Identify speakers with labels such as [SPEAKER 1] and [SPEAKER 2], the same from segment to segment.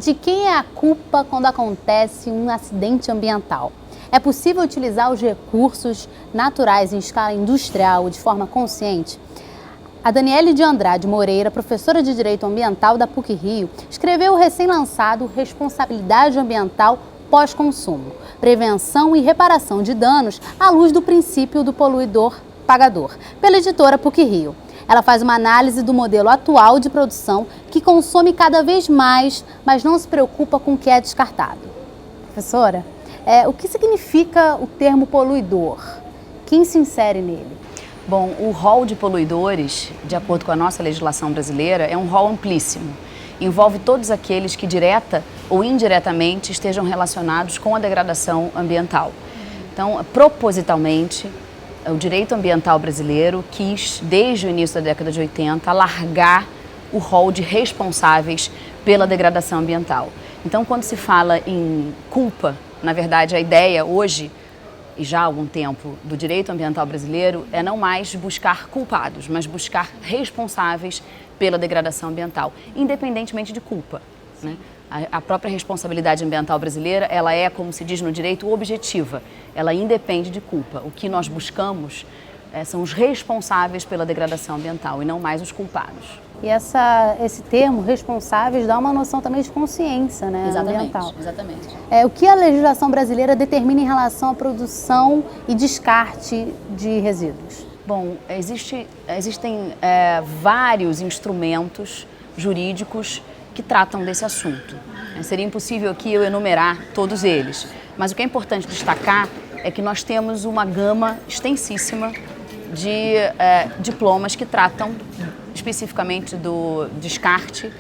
[SPEAKER 1] De quem é a culpa quando acontece um acidente ambiental? É possível utilizar os recursos naturais em escala industrial de forma consciente? A Daniele de Andrade Moreira, professora de Direito Ambiental da PUC-Rio, escreveu o recém-lançado Responsabilidade Ambiental Pós-Consumo, Prevenção e Reparação de Danos à luz do princípio do poluidor-pagador, pela editora PUC-Rio. Ela faz uma análise do modelo atual de produção que consome cada vez mais, mas não se preocupa com o que é descartado. Professora, o que significa o termo poluidor? Quem se insere nele?
[SPEAKER 2] Bom, o rol de poluidores, de acordo com a nossa legislação brasileira, é um rol amplíssimo. Envolve todos aqueles que direta ou indiretamente estejam relacionados com a degradação ambiental. Então, propositalmente, o direito ambiental brasileiro quis, desde o início da década de 80, alargar o rol de responsáveis pela degradação ambiental. Então, quando se fala em culpa, na verdade, a ideia hoje, e já há algum tempo, do direito ambiental brasileiro é não mais buscar culpados, mas buscar responsáveis pela degradação ambiental, independentemente de culpa, né? A própria responsabilidade ambiental brasileira, ela é, como se diz no direito, objetiva. Ela independe de culpa. O que nós buscamos são os responsáveis pela degradação ambiental e não mais os culpados.
[SPEAKER 1] E esse termo, responsáveis, dá uma noção também de consciência, né, ambiental.
[SPEAKER 2] Exatamente.
[SPEAKER 1] O que a legislação brasileira determina em relação à produção e descarte de resíduos?
[SPEAKER 2] Bom, existem vários instrumentos jurídicos que tratam desse assunto. Seria impossível aqui eu enumerar todos eles, mas o que é importante destacar é que nós temos uma gama extensíssima de diplomas que tratam especificamente do descarte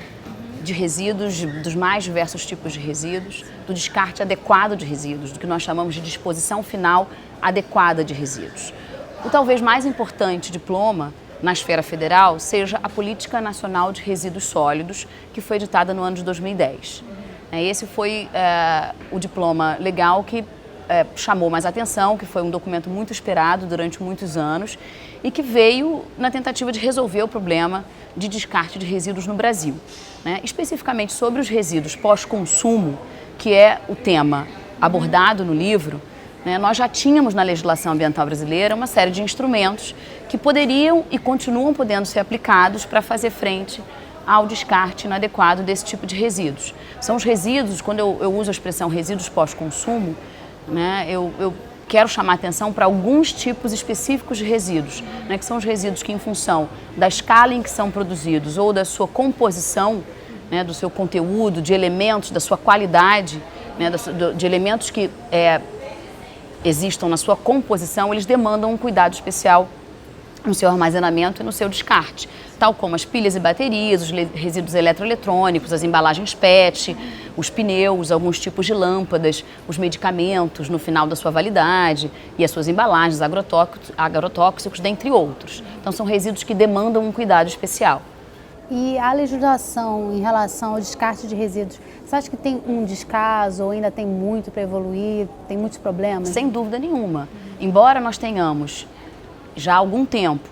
[SPEAKER 2] de resíduos, dos mais diversos tipos de resíduos, do descarte adequado de resíduos, do que nós chamamos de disposição final adequada de resíduos. O talvez mais importante diploma na esfera federal seja a Política Nacional de Resíduos Sólidos, que foi editada no ano de 2010. Esse foi o diploma legal que chamou mais atenção, que foi um documento muito esperado durante muitos anos e que veio na tentativa de resolver o problema de descarte de resíduos no Brasil. Especificamente sobre os resíduos pós-consumo, que é o tema abordado no livro, nós já tínhamos na legislação ambiental brasileira uma série de instrumentos que poderiam e continuam podendo ser aplicados para fazer frente ao descarte inadequado desse tipo de resíduos. São os resíduos, quando eu uso a expressão resíduos pós-consumo, eu quero chamar a atenção para alguns tipos específicos de resíduos, que são os resíduos que, em função da escala em que são produzidos ou da sua composição, do seu conteúdo, de elementos, da sua qualidade, de elementos que existam na sua composição, eles demandam um cuidado especial no seu armazenamento e no seu descarte, tal como as pilhas e baterias, os resíduos eletroeletrônicos, as embalagens PET, os pneus, alguns tipos de lâmpadas, os medicamentos no final da sua validade e as suas embalagens, agrotóxicos, dentre outros. Então são resíduos que demandam um cuidado especial.
[SPEAKER 1] E a legislação em relação ao descarte de resíduos, você acha que tem um descaso ou ainda tem muito para evoluir, tem muitos problemas?
[SPEAKER 2] Sem dúvida nenhuma. Embora nós tenhamos já há algum tempo,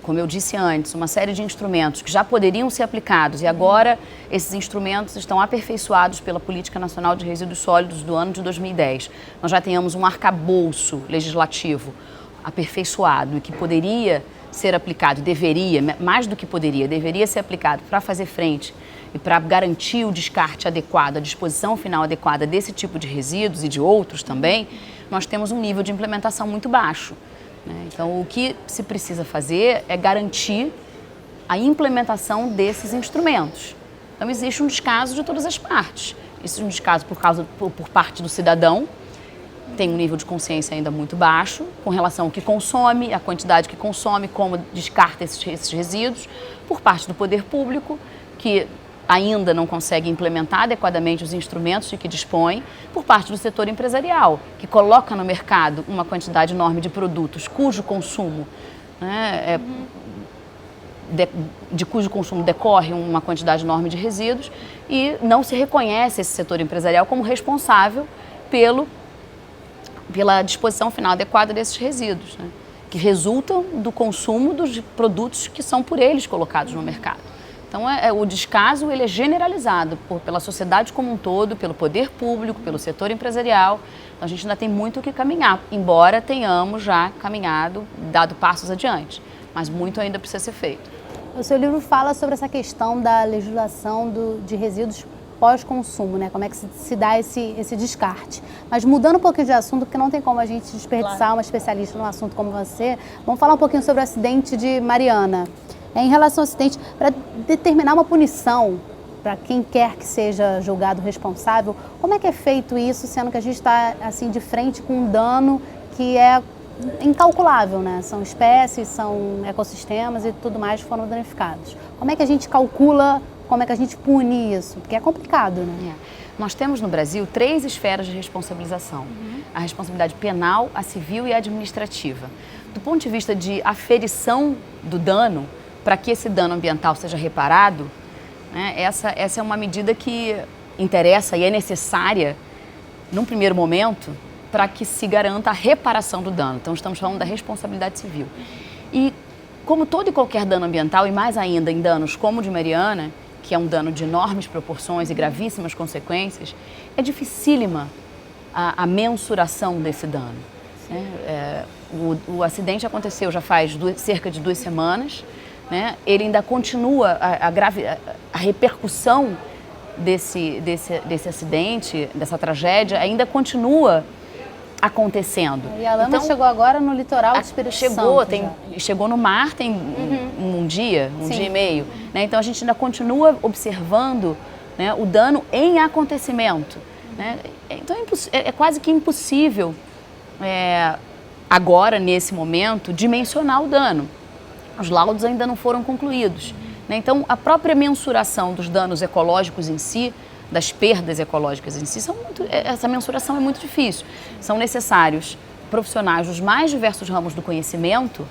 [SPEAKER 2] como eu disse antes, uma série de instrumentos que já poderiam ser aplicados e agora esses instrumentos estão aperfeiçoados pela Política Nacional de Resíduos Sólidos do ano de 2010. Nós já tenhamos um arcabouço legislativo aperfeiçoado e que poderia ser aplicado, deveria, mais do que poderia, deveria ser aplicado para fazer frente e para garantir o descarte adequado, a disposição final adequada desse tipo de resíduos e de outros também, nós temos um nível de implementação muito baixo. Então, o que se precisa fazer é garantir a implementação desses instrumentos. Então, existe um descaso de todas as partes. Existe um descaso por parte do cidadão, tem um nível de consciência ainda muito baixo, com relação ao que consome, a quantidade que consome, como descarta esses resíduos, por parte do poder público, que ainda não consegue implementar adequadamente os instrumentos de que dispõe, por parte do setor empresarial, que coloca no mercado uma quantidade enorme de produtos cujo consumo, de cujo consumo decorre uma quantidade enorme de resíduos e não se reconhece esse setor empresarial como responsável pela disposição final adequada desses resíduos, que resultam do consumo dos produtos que são por eles colocados no mercado. Então, o descaso ele é generalizado pela sociedade como um todo, pelo poder público, pelo setor empresarial. Então, a gente ainda tem muito o que caminhar, embora tenhamos já caminhado, dado passos adiante. Mas muito ainda precisa ser feito.
[SPEAKER 1] O seu livro fala sobre essa questão da legislação de resíduos pós-consumo, né? Como é que se dá esse descarte. Mas mudando um pouquinho de assunto, porque não tem como a gente desperdiçar uma especialista num assunto como você, vamos falar um pouquinho sobre o acidente de Mariana. Em relação ao acidente, para determinar uma punição para quem quer que seja julgado responsável, como é que é feito isso, sendo que a gente está assim, de frente com um dano que é incalculável, né? São espécies, são ecossistemas e tudo mais foram danificados. Como é que a gente calcula, como é que a gente pune isso? Porque é complicado, né?
[SPEAKER 2] Nós temos no Brasil 3 esferas de responsabilização. A responsabilidade penal, a civil e a administrativa. Do ponto de vista de aferição do dano, para que esse dano ambiental seja reparado, né, essa é uma medida que interessa e é necessária, num primeiro momento, para que se garanta a reparação do dano. Então, estamos falando da responsabilidade civil. E, como todo e qualquer dano ambiental, e mais ainda em danos como o de Mariana, que é um dano de enormes proporções e gravíssimas consequências, é dificílima a mensuração desse dano. Né? O acidente aconteceu já faz cerca de 2 semanas, né? Ele ainda continua, a repercussão desse acidente, dessa tragédia, ainda continua acontecendo.
[SPEAKER 1] E a lama chegou agora no litoral do Espírito Santo.
[SPEAKER 2] Chegou no mar tem um dia e meio. Né? Então a gente ainda continua observando, né, o dano em acontecimento. Né? Então é quase que impossível, agora, nesse momento, dimensionar o dano. Os laudos ainda não foram concluídos. Né? Então, a própria mensuração dos danos ecológicos em si, das perdas ecológicas em si, essa mensuração é muito difícil. São necessários profissionais dos mais diversos ramos do conhecimento,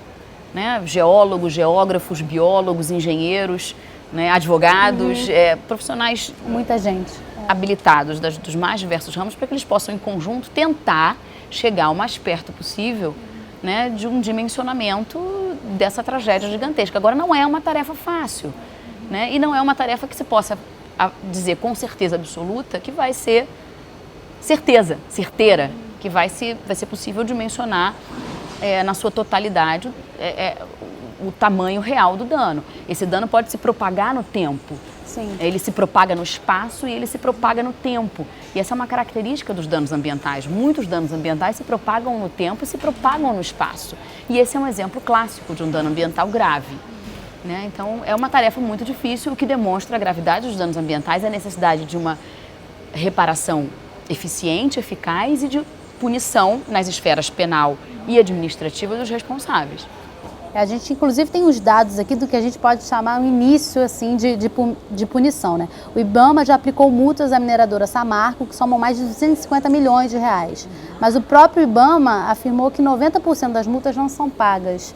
[SPEAKER 2] né? Geólogos, geógrafos, biólogos, engenheiros, né? Advogados, profissionais...
[SPEAKER 1] Muita gente.
[SPEAKER 2] Habilitados dos mais diversos ramos para que eles possam, em conjunto, tentar chegar o mais perto possível, né, de um dimensionamento dessa tragédia gigantesca. Agora, não é uma tarefa fácil, né, e não é uma tarefa que se possa dizer com certeza absoluta que vai ser certeira, que vai ser possível dimensionar na sua totalidade o tamanho real do dano. Esse dano pode se propagar no tempo.
[SPEAKER 1] Sim.
[SPEAKER 2] Ele se propaga no espaço e ele se propaga no tempo. E essa é uma característica dos danos ambientais. Muitos danos ambientais se propagam no tempo e se propagam no espaço. E esse é um exemplo clássico de um dano ambiental grave. Né? Então, é uma tarefa muito difícil, o que demonstra a gravidade dos danos ambientais, a necessidade de uma reparação eficiente, eficaz e de punição nas esferas penal e administrativa dos responsáveis.
[SPEAKER 1] A gente, inclusive, tem os dados aqui do que a gente pode chamar um início assim, de punição. Né? O IBAMA já aplicou multas à mineradora Samarco, que somam mais de 250 milhões de reais. Mas o próprio IBAMA afirmou que 90% das multas não são pagas.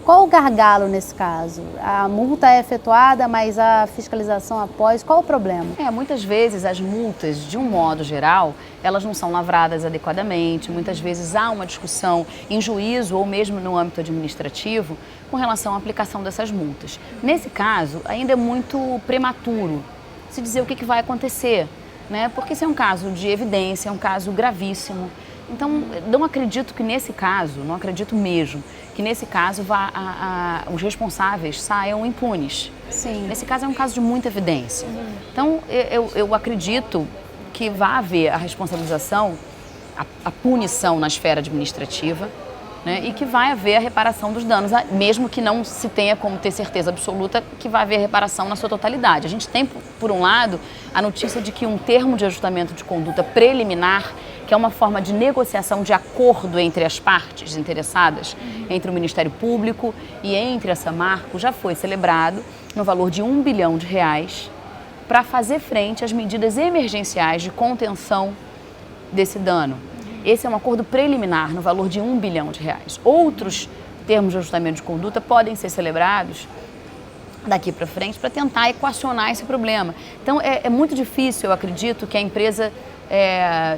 [SPEAKER 1] Qual o gargalo nesse caso? A multa é efetuada, mas a fiscalização após, qual o problema?
[SPEAKER 2] Muitas vezes as multas, de um modo geral, elas não são lavradas adequadamente, muitas vezes há uma discussão em juízo ou mesmo no âmbito administrativo com relação à aplicação dessas multas. Nesse caso, ainda é muito prematuro se dizer o que vai acontecer, né? Porque esse é um caso de evidência, é um caso gravíssimo. Então, não acredito que nesse caso, não acredito mesmo, que nesse caso os responsáveis saiam impunes.
[SPEAKER 1] Sim.
[SPEAKER 2] Nesse caso é um caso de muita evidência. Então, eu acredito que vai haver a responsabilização, a punição na esfera administrativa, né, e que vai haver a reparação dos danos, mesmo que não se tenha como ter certeza absoluta que vai haver reparação na sua totalidade. A gente tem, por um lado, a notícia de que um termo de ajustamento de conduta preliminar, que é uma forma de negociação de acordo entre as partes interessadas, entre o Ministério Público e entre a Samarco, já foi celebrado no valor de R$1 bilhão para fazer frente às medidas emergenciais de contenção desse dano. Esse é um acordo preliminar no valor de R$1 bilhão. Outros termos de ajustamento de conduta podem ser celebrados daqui para frente para tentar equacionar esse problema. Então, é muito difícil, eu acredito, que a empresa,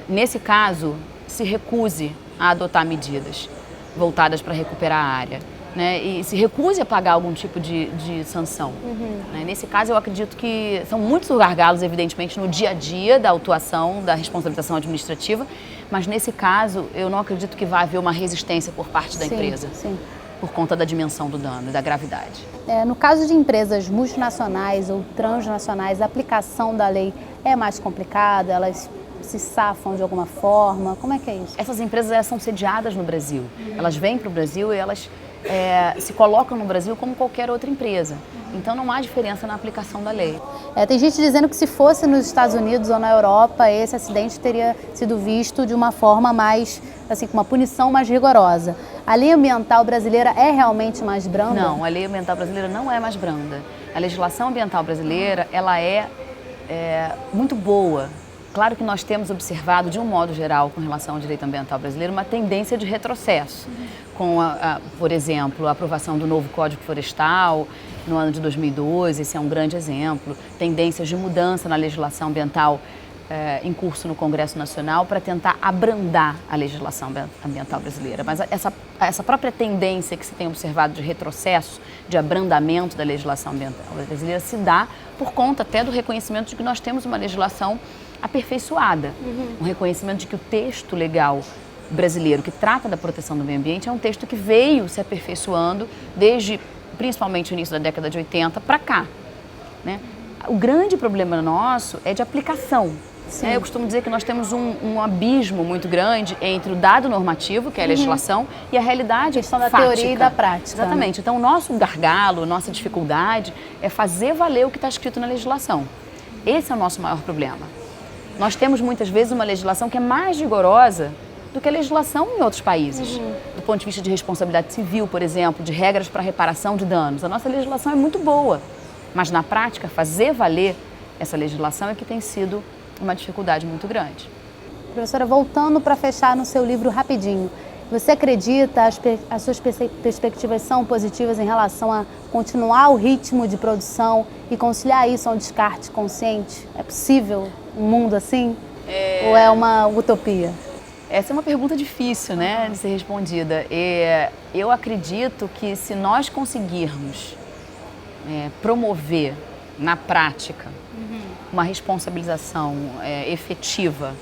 [SPEAKER 2] nesse caso, se recuse a adotar medidas voltadas para recuperar a área. né, e se recuse a pagar algum tipo de sanção. Né? Nesse caso, eu acredito que são muitos gargalos, evidentemente, no dia a dia da autuação, da responsabilização administrativa, mas nesse caso, eu não acredito que vai haver uma resistência por parte da empresa, por conta da dimensão do dano e da gravidade.
[SPEAKER 1] No caso de empresas multinacionais ou transnacionais, a aplicação da lei é mais complicada? Elas se safam de alguma forma? Como é que é isso?
[SPEAKER 2] Essas empresas são sediadas no Brasil. Elas vêm para o Brasil e elas se colocam no Brasil como qualquer outra empresa. Então não há diferença na aplicação da lei.
[SPEAKER 1] Tem gente dizendo que se fosse nos Estados Unidos ou na Europa, esse acidente teria sido visto de uma forma mais, assim, com uma punição mais rigorosa. A lei ambiental brasileira é realmente mais branda?
[SPEAKER 2] Não, a lei ambiental brasileira não é mais branda. A legislação ambiental brasileira, ela é muito boa. Claro que nós temos observado, de um modo geral, com relação ao direito ambiental brasileiro, uma tendência de retrocesso. Com, por exemplo, a aprovação do novo Código Florestal no ano de 2012, esse é um grande exemplo. Tendências de mudança na legislação ambiental em curso no Congresso Nacional para tentar abrandar a legislação ambiental brasileira. Mas essa própria tendência que se tem observado de retrocesso, de abrandamento da legislação ambiental brasileira, se dá por conta até do reconhecimento de que nós temos uma legislação aperfeiçoada. Um reconhecimento de que o texto legal brasileiro que trata da proteção do meio ambiente é um texto que veio se aperfeiçoando desde, principalmente, o início da década de 80 para cá. Né? O grande problema nosso é de aplicação. Eu costumo dizer que nós temos um abismo muito grande entre o dado normativo, que é a legislação, e a realidade
[SPEAKER 1] questão da
[SPEAKER 2] fática.
[SPEAKER 1] teoria e da prática.
[SPEAKER 2] Exatamente. Então, o nosso gargalo, nossa dificuldade é fazer valer o que está escrito na legislação. Esse é o nosso maior problema. Nós temos, muitas vezes, uma legislação que é mais rigorosa do que a legislação em outros países. Do ponto de vista de responsabilidade civil, por exemplo, de regras para reparação de danos. A nossa legislação é muito boa, mas na prática, fazer valer essa legislação é que tem sido uma dificuldade muito grande.
[SPEAKER 1] Professora, voltando para fechar no seu livro rapidinho, você acredita, as suas perspectivas são positivas em relação a continuar o ritmo de produção e conciliar isso a um descarte consciente? É possível um mundo assim? Ou é uma utopia?
[SPEAKER 2] Essa é uma pergunta difícil, né, de ser respondida. Eu acredito que se nós conseguirmos promover na prática uma responsabilização efetiva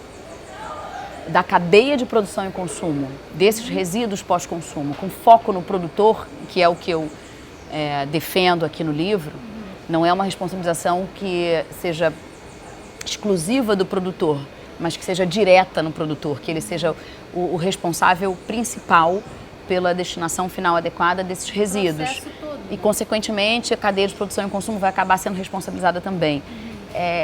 [SPEAKER 2] da cadeia de produção e consumo, desses resíduos pós-consumo, com foco no produtor, que é o que eu defendo aqui no livro, não é uma responsabilização que seja exclusiva do produtor, mas que seja direta no produtor, que ele seja o responsável principal pela destinação final adequada desses resíduos. E, consequentemente, a cadeia de produção e consumo vai acabar sendo responsabilizada também.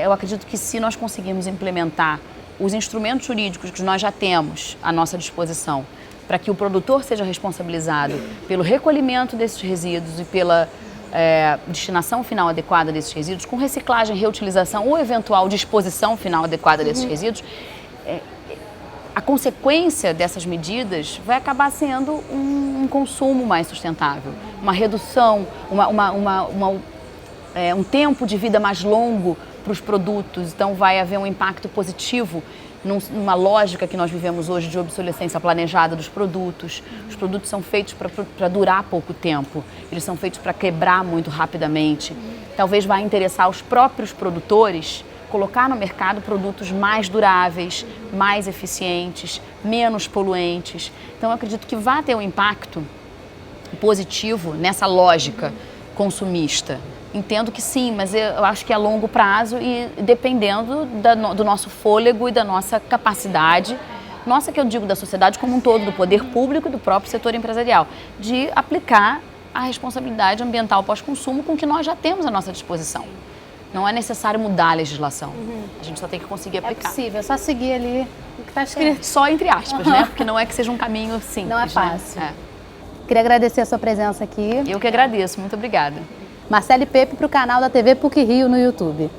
[SPEAKER 2] Eu acredito que se nós conseguirmos implementar os instrumentos jurídicos que nós já temos à nossa disposição, para que o produtor seja responsabilizado pelo recolhimento desses resíduos e pela destinação final adequada desses resíduos, com reciclagem, reutilização ou eventual disposição final adequada desses resíduos, a consequência dessas medidas vai acabar sendo um consumo mais sustentável, uma redução, um tempo de vida mais longo para os produtos. Então vai haver um impacto positivo numa lógica que nós vivemos hoje de obsolescência planejada dos produtos. Os produtos são feitos para durar pouco tempo, eles são feitos para quebrar muito rapidamente. Talvez vá interessar os próprios produtores colocar no mercado produtos mais duráveis, mais eficientes, menos poluentes. Então eu acredito que vai ter um impacto positivo nessa lógica consumista. Entendo que sim, mas eu acho que é a longo prazo e dependendo do nosso fôlego e da nossa capacidade, nossa, que eu digo da sociedade como um todo, do poder público e do próprio setor empresarial, de aplicar a responsabilidade ambiental pós-consumo com que nós já temos à nossa disposição. Não é necessário mudar a legislação, a gente só tem que conseguir aplicar.
[SPEAKER 1] É possível, é só seguir ali o que está escrito.
[SPEAKER 2] Só entre aspas, né? Porque não é que seja um caminho simples.
[SPEAKER 1] Não é fácil.
[SPEAKER 2] Né?
[SPEAKER 1] Queria agradecer a sua presença aqui.
[SPEAKER 2] Eu que agradeço, muito obrigada.
[SPEAKER 1] Marcele Pepe para o canal da TV PUC Rio no YouTube.